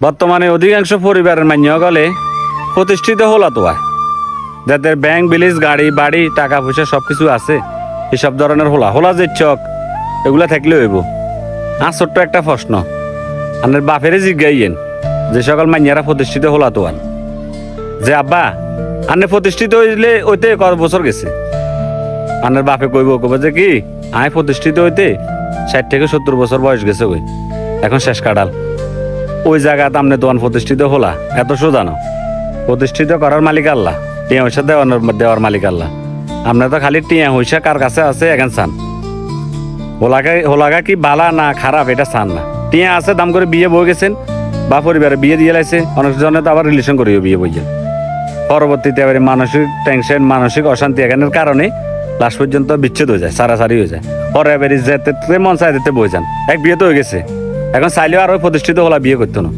বর্তমানে অধিকাংশ পরিবারের মান্য গলে প্রতিষ্ঠিত হলা তো হয়, যাদের ব্যাংক বিলিজ গাড়ি বাড়ি টাকা পয়সা সবকিছু আছে, এসব ধরনের হোলা যে চক এগুলা থাকলে হইব। আর ছোট্ট একটা প্রশ্ন, আপনার বাপেরে জিজ্ঞাইয়েন যে সকল মাইয়ারা প্রতিষ্ঠিত হলা তো আন, যে আব্বা আনে প্রতিষ্ঠিত হইলে ওইতে কত বছর গেছে? আপনার বাপে কইব যে কি আমি প্রতিষ্ঠিত হইতে 60 থেকে 70 বছর বয়স গেছে ওই, এখন শেষ কাটাল। ওই জায়গাতে আপনি দোয়ান প্রতিষ্ঠিত হলা এত সোজা না। প্রতিষ্ঠিত করার মালিক আল্লাহ, টিয়া পয়সা দেওয়ার মালিক আল্লাহ। আপনার তো খালি টিয়া পয়সা কার কাছে আছে এখন চান, হোলাগা কি বালা না খারাপ এটা চান না। টিয়া আছে দাম করে বিয়ে বই গেছেন বা পরিবারে বিয়ে দিয়ে লাইছে, অনেক জনে তো আবার রিলেশন করিও বিয়ে বইছেন। পরবর্তীতে আবার মানসিক টেনশন মানসিক অশান্তি এখানের কারণে লাস্ট পর্যন্ত বিচ্ছেদ হয়ে যায়, সারাসারি হয়ে যায়। পরে এবার যেতে মন চাই দিতে বই যান, এক বিয়ে তো হয়ে গেছে, এখন চাইলেও আর ওই প্রতিষ্ঠিত হলা বিয়ে করতো না।